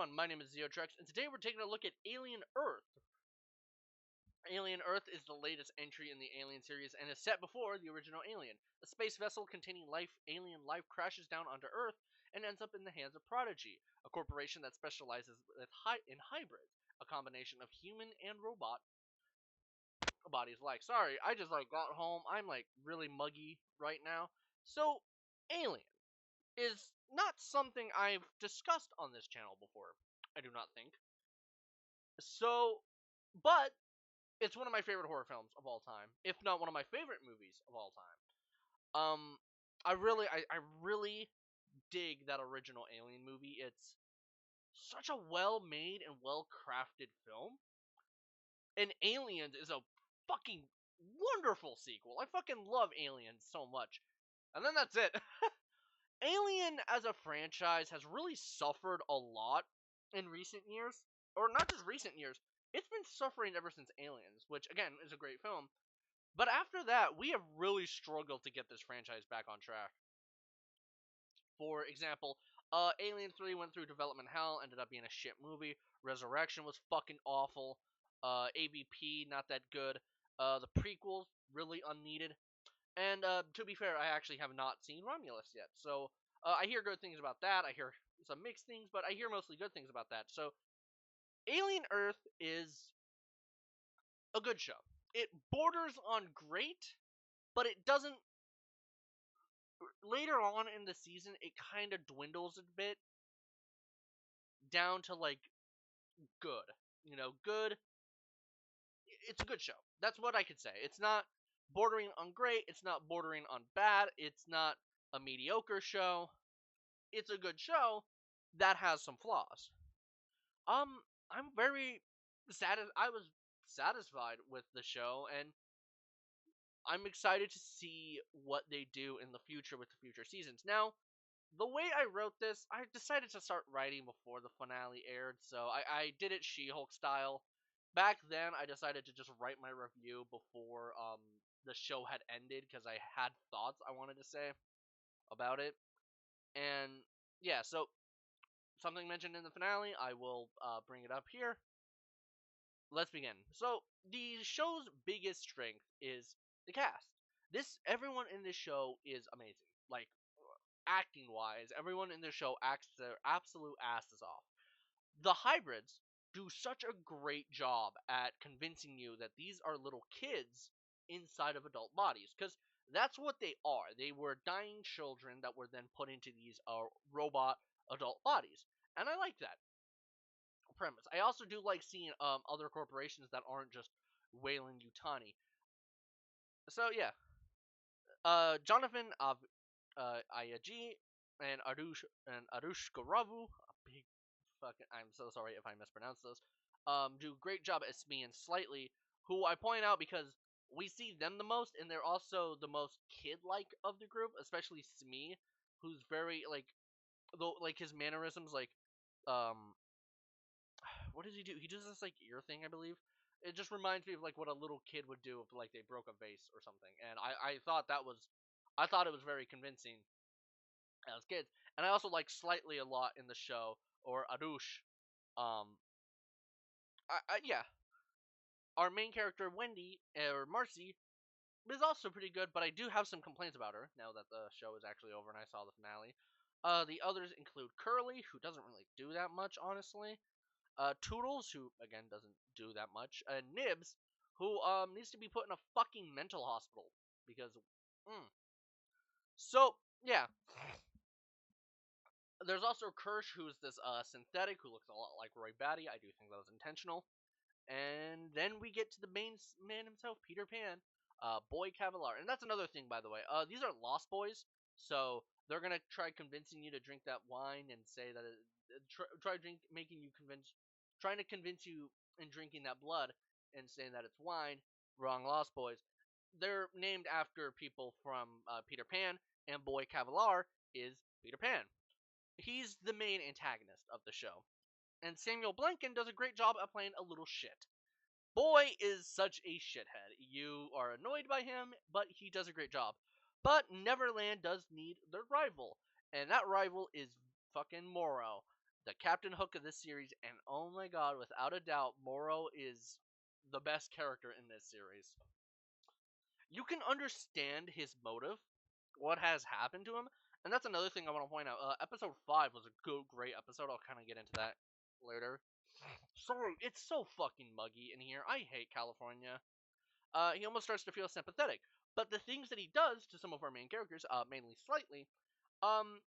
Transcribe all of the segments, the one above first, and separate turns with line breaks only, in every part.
everyone, my name is Zeotrex, and today we're taking a look at Alien Earth. Alien Earth is the latest entry in the Alien series and is set before the original Alien. A space vessel containing alien life crashes down onto Earth and ends up in the hands of Prodigy, a corporation that specializes in hybrids, a combination of human and robot bodies. Sorry, I just got home. I'm really muggy right now. So, Alien is not something I've discussed on this channel before. I do not think. So, but it's one of my favorite horror films of all time, if not one of my favorite movies of all time. Um, I really dig that original Alien movie. It's such a well-made and well-crafted film. And Aliens is a fucking wonderful sequel. I fucking love Aliens so much. And then that's it. Alien as a franchise has really suffered a lot in recent years. Or not just recent years. It's been suffering ever since Aliens, which again is a great film. But after that, we have really struggled to get this franchise back on track. For example, Alien 3 went through development hell, ended up being a shit movie. Resurrection was fucking awful. AVP, not that good. The prequels, really unneeded. And to be fair, I actually have not seen Romulus yet. So I hear good things about that. I hear some mixed things, but I hear mostly good things about that. So Alien Earth is a good show. It borders on great, but it doesn't. Later on in the season, it kind of dwindles a bit down to good. Good. It's a good show. That's what I could say. It's not bordering on great. It's not bordering on bad. It's not a mediocre show. It's a good show that has some flaws. I'm very I was satisfied with the show, and I'm excited to see what they do in the future with the future seasons. Now, the way I wrote this, I decided to start writing before the finale aired, so I did it She-Hulk style. Back then, I decided to just write my review before the show had ended, because I had thoughts I wanted to say about it. And yeah, so something mentioned in the finale, I will bring it up here. Let's begin. So, the show's biggest strength is the cast. Everyone in this show is amazing. Acting wise, everyone in this show acts their absolute asses off. The hybrids do such a great job at convincing you that these are little kids inside of adult bodies, because that's what they are. They were dying children that were then put into these robot adult bodies, and I like that premise. I also do like seeing other corporations that aren't just Weyland Yutani. So yeah, Jonathan of Ayaji and Arush Garavu, a big fucking. I'm so sorry if I mispronounce those. Do a great job as Smee and Slightly, who I point out because we see them the most, and they're also the most kid-like of the group, especially Smee, who's very his mannerisms, um, what does he do? He does this ear thing, I believe. It just reminds me of what a little kid would do if they broke a vase or something, and I thought I thought it was very convincing as kids. And I also like Slightly a lot in the show, or Arush. Um, yeah, our main character Wendy or Marcy is also pretty good, but I do have some complaints about her now that the show is actually over and I saw the finale. The others include Curly, who doesn't really do that much, honestly. Toodles, who again doesn't do that much, and Nibs, who needs to be put in a fucking mental hospital because. Mm. So yeah, there's also Kirsch, who's this synthetic who looks a lot like Roy Batty. I do think that was intentional. And then we get to the main man himself, Peter Pan, Boy Cavalier. And that's another thing, by the way. These are Lost Boys, so they're gonna try convincing you to drink that wine and say that trying to convince you in drinking that blood and saying that it's wine. Wrong, Lost Boys. They're named after people from Peter Pan, and Boy Cavalier is Peter Pan. He's the main antagonist of the show. And Samuel Blanken does a great job of playing a little shit. Boy is such a shithead. You are annoyed by him, but he does a great job. But Neverland does need their rival, and that rival is fucking Morrow. the Captain Hook of this series, and oh my god, without a doubt, Moro is the best character in this series. You can understand his motive, what has happened to him, and that's another thing I want to point out. Episode 5 was a great episode. I'll kind of get into that later. Sorry, it's so fucking muggy in here. I hate California. He almost starts to feel sympathetic. But the things that he does to some of our main characters, mainly Slightly,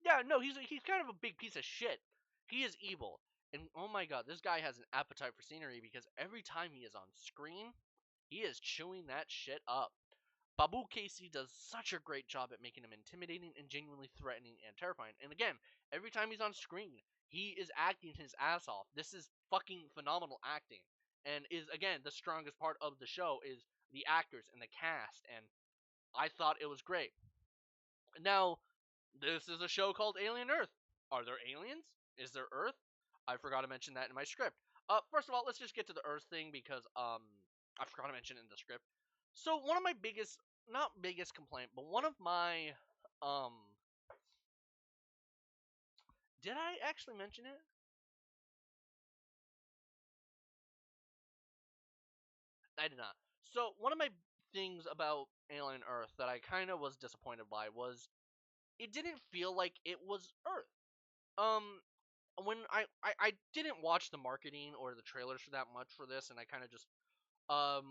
yeah, no, he's kind of a big piece of shit. He is evil, and oh my god, this guy has an appetite for scenery because every time he is on screen, he is chewing that shit up. Babu Casey does such a great job at making him intimidating and genuinely threatening and terrifying. And again, every time he's on screen, he is acting his ass off. This is fucking phenomenal acting. And is again the strongest part of the show is the actors and the cast, and I thought it was great. Now, this is a show called Alien Earth. Are there aliens? Is there Earth? I forgot to mention that in my script. First of all, let's just get to the Earth thing because I forgot to mention it in the script. So one of my biggest, not biggest complaint, but one of my um, did I actually mention it? I did not. So one of my things about Alien Earth that I kind of was disappointed by was it didn't feel like it was Earth. Um, when I didn't watch the marketing or the trailers for that much for this, and I kind of just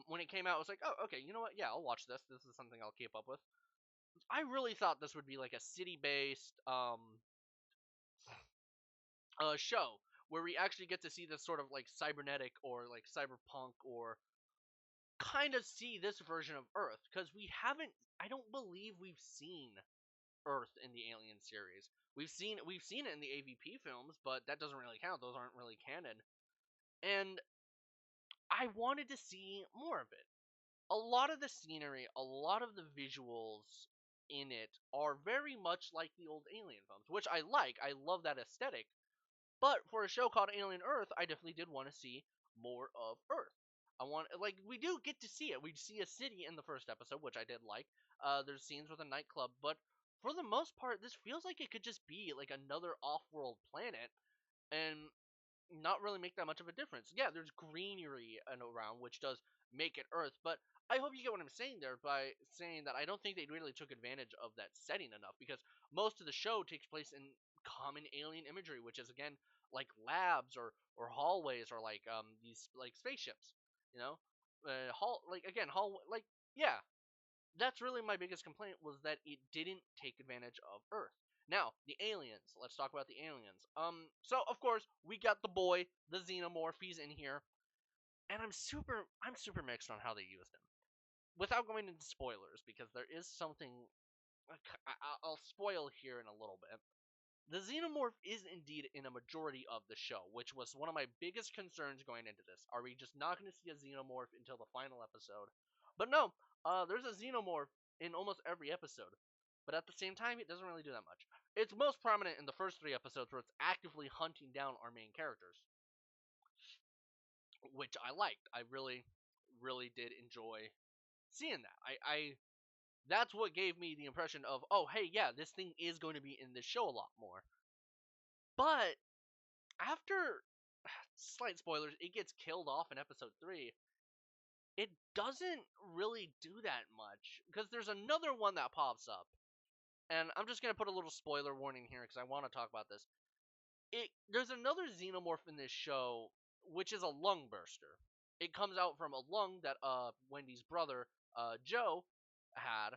when it came out, I was like, oh, okay, you know what? Yeah, I'll watch this. This is something I'll keep up with. I really thought this would be like a city-based show where we actually get to see this sort of like cybernetic or like cyberpunk or kind of see this version of Earth because we haven't. I don't believe we've seen Earth in the Alien series. We've seen it in the AVP films, but that doesn't really count. Those aren't really canon. And I wanted to see more of it. A lot of the scenery, a lot of the visuals in it are very much like the old Alien films, which I like. I love that aesthetic. But for a show called Alien Earth, I definitely did want to see more of Earth. I want like we do get to see it. We see a city in the first episode, which I did like. There's scenes with a nightclub, but for the most part, this feels like it could just be like another off-world planet, and not really make that much of a difference. Yeah, there's greenery and around, which does make it Earth, but I hope you get what I'm saying there by saying that I don't think they really took advantage of that setting enough because most of the show takes place in common alien imagery, which is again like labs or hallways or like these like spaceships, you know, hall like again hall like yeah, that's really my biggest complaint was that it didn't take advantage of Earth. Now, the aliens. Let's talk about the aliens. So of course we got the boy, the xenomorph. He's in here, and I'm super mixed on how they used him. Without going into spoilers, because there is something I'll spoil here in a little bit. The xenomorph is indeed in a majority of the show, which was one of my biggest concerns going into this. Are we just not going to see a xenomorph until the final episode? But no, there's a xenomorph in almost every episode. But at the same time, it doesn't really do that much. It's most prominent in the first 3 episodes where it's actively hunting down our main characters, which I liked. I really, really did enjoy seeing that. I that's what gave me the impression of, oh, hey, yeah, this thing is going to be in this show a lot more. But after slight spoilers, it gets killed off in episode 3. It doesn't really do that much because there's another one that pops up, and I'm just gonna put a little spoiler warning here because I want to talk about this. There's another xenomorph in this show, which is a lung burster. It comes out from a lung that Wendy's brother Joe had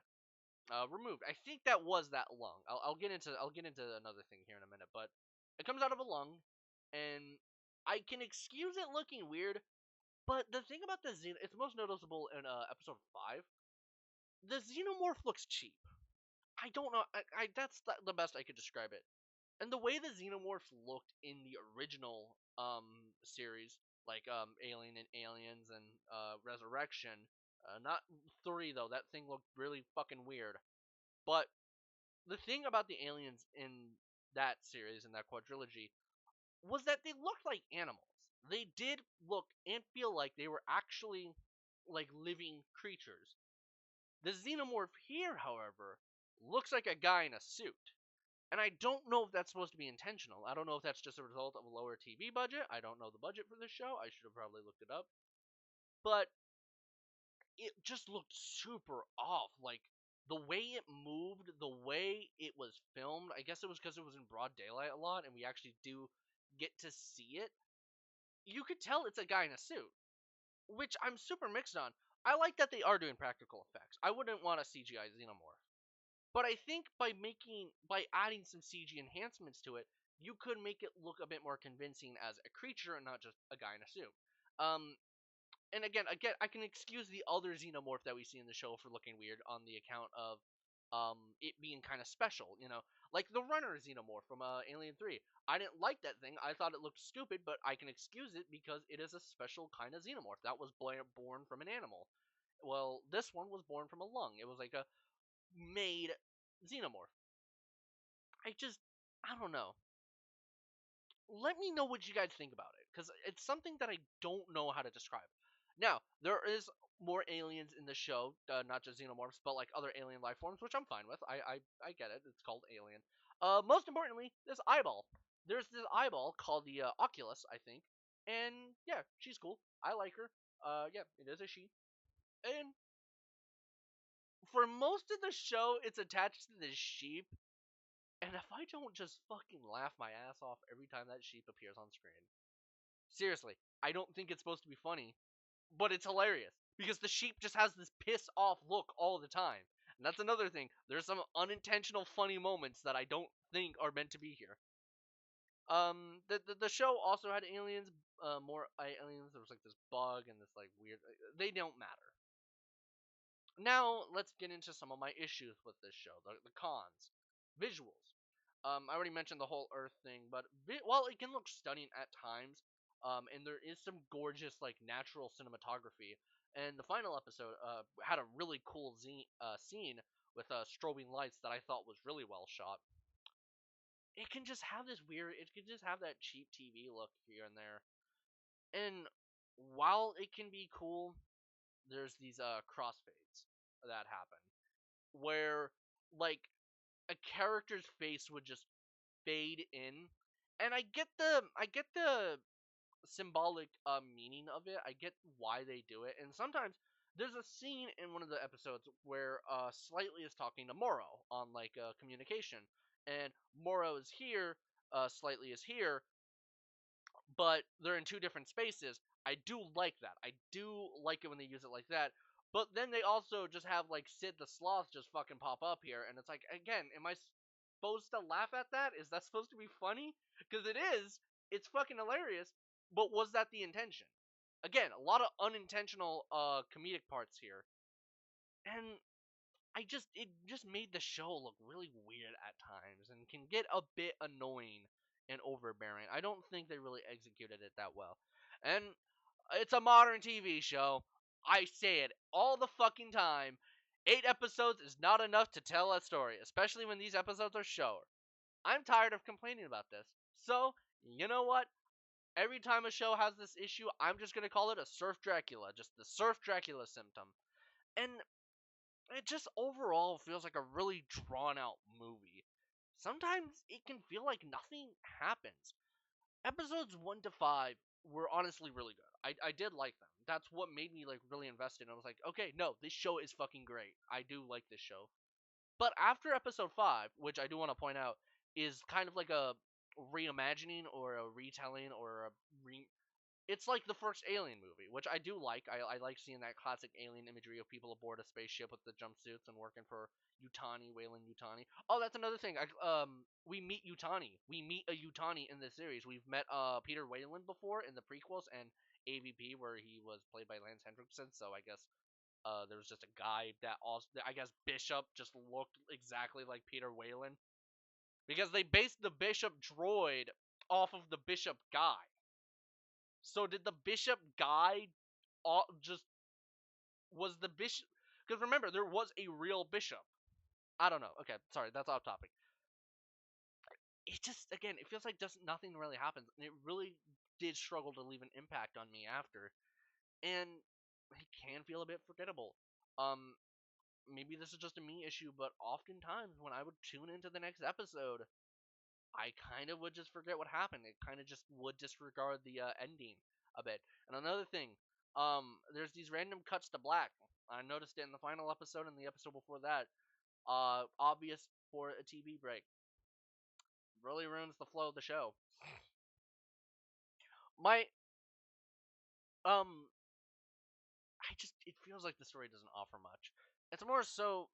removed. I think that was that lung. I'll get into another thing here in a minute, but it comes out of a lung, and I can excuse it looking weird, but the thing about the it's most noticeable in episode 5. The xenomorph looks cheap. I don't know. That's the best I could describe it. And the way the xenomorph looked in the original series, like Alien and Aliens and Resurrection, not 3 though. That thing looked really fucking weird. But the thing about the aliens in that series, in that quadrilogy, was that they looked like animals. They did look and feel like they were actually like living creatures. The xenomorph here, however, looks like a guy in a suit. And I don't know if that's supposed to be intentional. I don't know if that's just a result of a lower TV budget. I don't know the budget for this show. I should have probably looked it up. But it just looked super off. Like the way it moved, the way it was filmed. I guess it was because it was in broad daylight a lot, and we actually do get to see it. You could tell it's a guy in a suit, which I'm super mixed on. I like that they are doing practical effects. I wouldn't want a CGI xenomorph, but I think by adding some CG enhancements to it, you could make it look a bit more convincing as a creature and not just a guy in a suit. Um, and again, I can excuse the other xenomorph that we see in the show for looking weird on the account of it being kind of special, like the runner xenomorph from Alien 3. I didn't like that thing. I thought it looked stupid, but I can excuse it because it is a special kind of xenomorph that was born from an animal. Well, this one was born from a lung. It was like a made xenomorph. I just, I don't know. Let me know what you guys think about it, because it's something that I don't know how to describe. Now, there is more aliens in the show, not just xenomorphs, but like other alien life forms, which I'm fine with. I get it. It's called Alien. Most importantly, this eyeball. There's this eyeball called the Oculus, I think, and yeah, she's cool. I like her. Yeah, it is a she. And for most of the show, it's attached to this sheep. And if I don't just fucking laugh my ass off every time that sheep appears on screen, seriously, I don't think it's supposed to be funny, but it's hilarious because the sheep just has this piss off look all the time. And that's another thing. There's some unintentional funny moments that I don't think are meant to be here. The show also had aliens, more aliens. There was like this bug and this like weird. They don't matter. Now let's get into some of my issues with this show. The cons, visuals. I already mentioned the whole Earth thing, but while it can look stunning at times, and there is some gorgeous like natural cinematography, and the final episode had a really cool scene with strobing lights that I thought was really well shot. It can just have this weird. It can just have that cheap TV look here and there, and while it can be cool, there's these crossfades that happen where like a character's face would just fade in, and I get the symbolic meaning of it. I get why they do it, and sometimes there's a scene in one of the episodes where Slightly is talking to Morrow on like communication, and Morrow is here, Slightly is here, but they're in two different spaces. I do like that. I do like it when they use it like that. But then they also just have like Sid the Sloth just fucking pop up here, and it's like, again, am I supposed to laugh at that? Is that supposed to be funny? Because it is. It's fucking hilarious. But was that the intention? Again, a lot of unintentional comedic parts here, and it just made the show look really weird at times and can get a bit annoying and overbearing. I don't think they really executed it that well. And it's a modern TV show. I say it all the fucking time. 8 episodes is not enough to tell a story, especially when these episodes are short. I'm tired of complaining about this. So, you know what? Every time a show has this issue, I'm just gonna call it a Surf Dracula, just the Surf Dracula symptom. And it just overall feels like a really drawn out movie. Sometimes it can feel like nothing happens. Episodes 1 to 5 were honestly really good. I did like them. That's what made me like really invested. I was like, okay, no, this show is fucking great. I do like this show. But after episode 5, which I do want to point out is kind of like a reimagining or a retelling or a it's like the first Alien movie, which I do like. I like seeing that classic alien imagery of people aboard a spaceship with the jumpsuits and working for Yutani, Weyland Yutani. Oh, that's another thing. We meet Yutani. We meet a Yutani in this series. We've met Peter Weyland before in the prequels and AVP, where he was played by Lance Hendrickson. So I guess there was just a guy that also, I guess Bishop just looked exactly like Peter Weyland because they based the Bishop droid off of the Bishop guy. So did the bishop guy just was the bishop? Because remember, there was a real bishop. I don't know. Okay, sorry, that's off topic. It just again, it feels like just nothing really happens, and it really did struggle to leave an impact on me after, and it can feel a bit forgettable. Um, maybe this is just a me issue, but oftentimes when I would tune into the next episode, I kind of would just forget what happened. It kind of just would disregard the ending a bit. And another thing, there's these random cuts to black. I noticed it in the final episode and the episode before that. Obvious for a TV break. Really ruins the flow of the show. My um, I just it feels like the story doesn't offer much. It's more so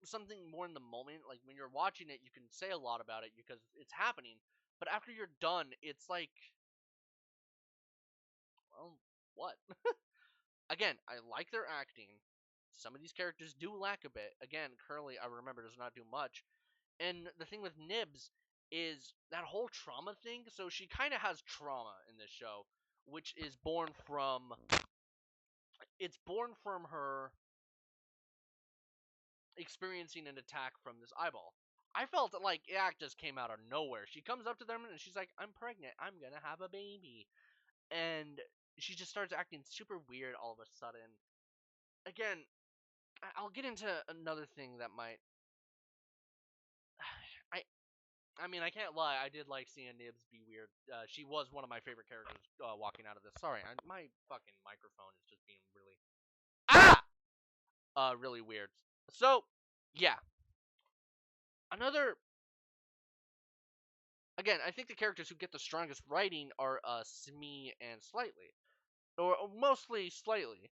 something more in the moment. Like when you're watching it, you can say a lot about it because it's happening. But after you're done, it's like, well, what? Again, I like their acting. Some of these characters do lack a bit. Again, Curly, I remember, does not do much. And the thing with Nibs is that whole trauma thing. So she kind of has trauma in this show, which is born from. It's born from her experiencing an attack from this eyeball. I felt like it just came out of nowhere. She comes up to them and she's like, "I'm pregnant. I'm gonna have a baby," and she just starts acting super weird all of a sudden. Again, I'll get into another thing that might. I I mean, I can't lie. I did like seeing Nibs be weird. She was one of my favorite characters walking out of this. Sorry, my fucking microphone is just being really really weird. So yeah, another. Again, I think the characters who get the strongest writing are Smee and Slightly, or mostly Slightly.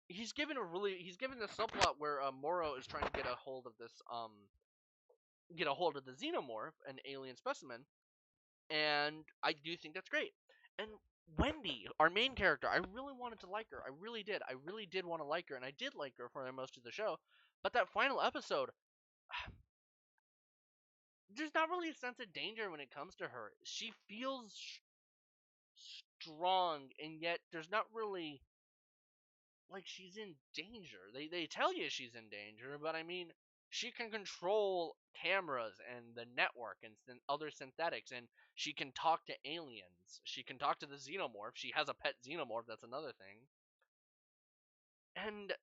He's given the subplot where Moro is trying to get a hold of the xenomorph, an alien specimen, and I do think that's great. And Wendy, our main character, I really wanted to like her. I really did. I really did want to like her, and I did like her for most of the show. But that final episode, there's not really a sense of danger when it comes to her. She feels strong, and yet there's not really like she's in danger. They tell you she's in danger, but I mean, she can control cameras and the network and other synthetics, and she can talk to aliens. She can talk to the xenomorph. She has a pet xenomorph. That's another thing. And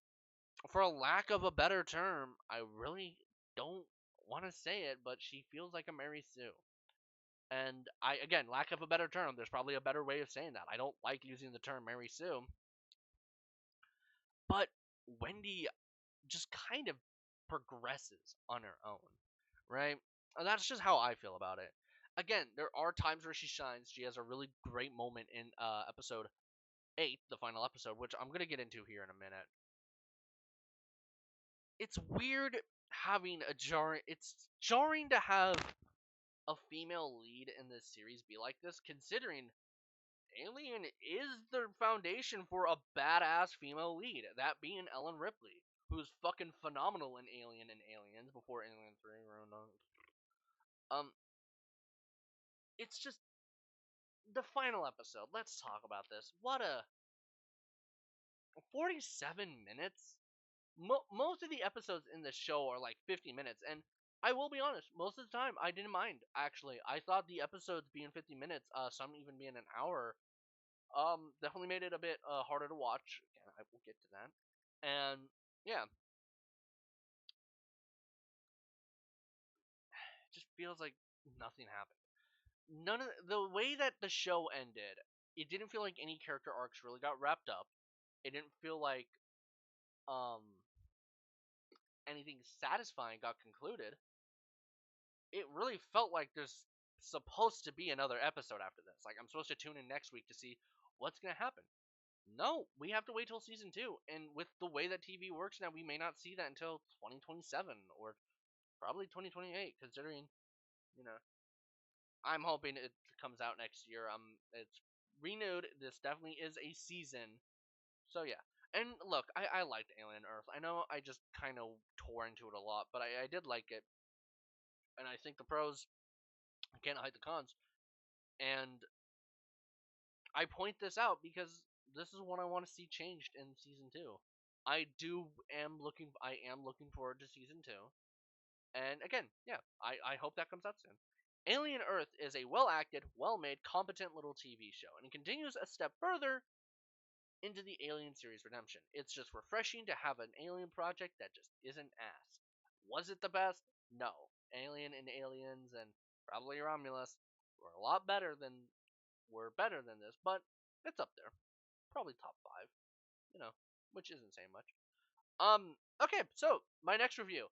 for a lack of a better term, I really don't want to say it, but she feels like a Mary Sue. And I, again, lack of a better term, there's probably a better way of saying that. I don't like using the term Mary Sue, but Wendy just kind of progresses on her own, right? And that's just how I feel about it. Again, there are times where she shines. She has a really great moment in episode 8, the final episode, which I'm going to get into here in a minute. It's weird having a jarring. It's jarring to have a female lead in this series be like this, considering Alien is the foundation for a badass female lead, that being Ellen Ripley, who's fucking phenomenal in Alien and Aliens before Alien 3 ruined on. It's just the final episode. Let's talk about this. What a 47 minutes. Most of the episodes in the show are like 50 minutes, and I will be honest, most of the time I didn't mind. Actually, I thought the episodes being 50 minutes, some even being an hour, definitely made it a bit harder to watch. Again, I will get to that. And yeah, it just feels like nothing happened. None of the way that the show ended, it didn't feel like any character arcs really got wrapped up. It didn't feel like um anything satisfying got concluded. It really felt like there's supposed to be another episode after this. Like I'm supposed to tune in next week to see what's gonna happen. No, we have to wait till season 2. And with the way that TV works now, we may not see that until 2027 or probably 2028, considering, you know, I'm hoping it comes out next year. It's renewed. This definitely is a season. So yeah. And look, I liked Alien Earth. I know I just kind of tore into it a lot, but I did like it. And I think the pros can't hide the cons. And I point this out because this is what I want to see changed in season 2. I am looking forward to season 2. And again, yeah, I hope that comes out soon. Alien Earth is a well acted, well made, competent little TV show, and it continues a step further into the Alien series redemption. It's just refreshing to have an Alien project that just isn't ass. Was it the best? No. Alien and Aliens and probably Romulus were a lot better than better than this, but it's up there. Probably top 5, you know, which isn't saying much. Okay, so my next review,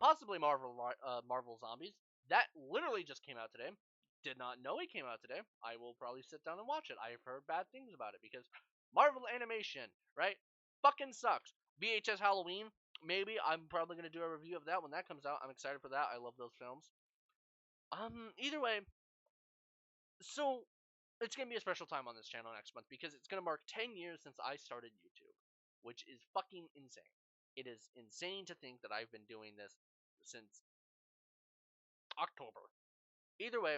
possibly Marvel Zombies. That literally just came out today. Did not know it came out today. I will probably sit down and watch it. I've heard bad things about it because Marvel animation, right? Fucking sucks. VHS Halloween, maybe I'm probably gonna do a review of that when that comes out. I'm excited for that. I love those films. Either way, so it's gonna be a special time on this channel next month because it's gonna mark 10 years since I started YouTube, which is fucking insane. It is insane to think that I've been doing this since October. Either way,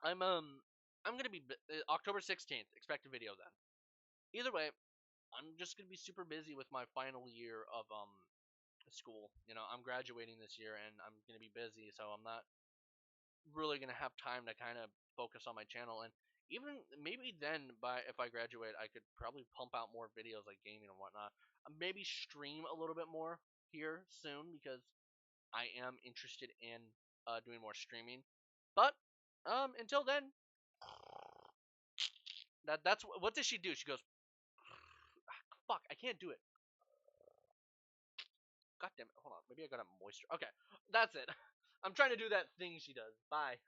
I'm I'm gonna be October 16th. Expect a video then. Either way, I'm just gonna be super busy with my final year of school. You know, I'm graduating this year and I'm gonna be busy, so I'm not really gonna have time to kind of focus on my channel. And even maybe then, by if I graduate, I could probably pump out more videos like gaming and whatnot. Maybe stream a little bit more here soon because I am interested in doing more streaming. But until then, that's what does she do? She goes, fuck, I can't do it. God damn it! Hold on, maybe I got a moisture. Okay, that's it. I'm trying to do that thing she does. Bye.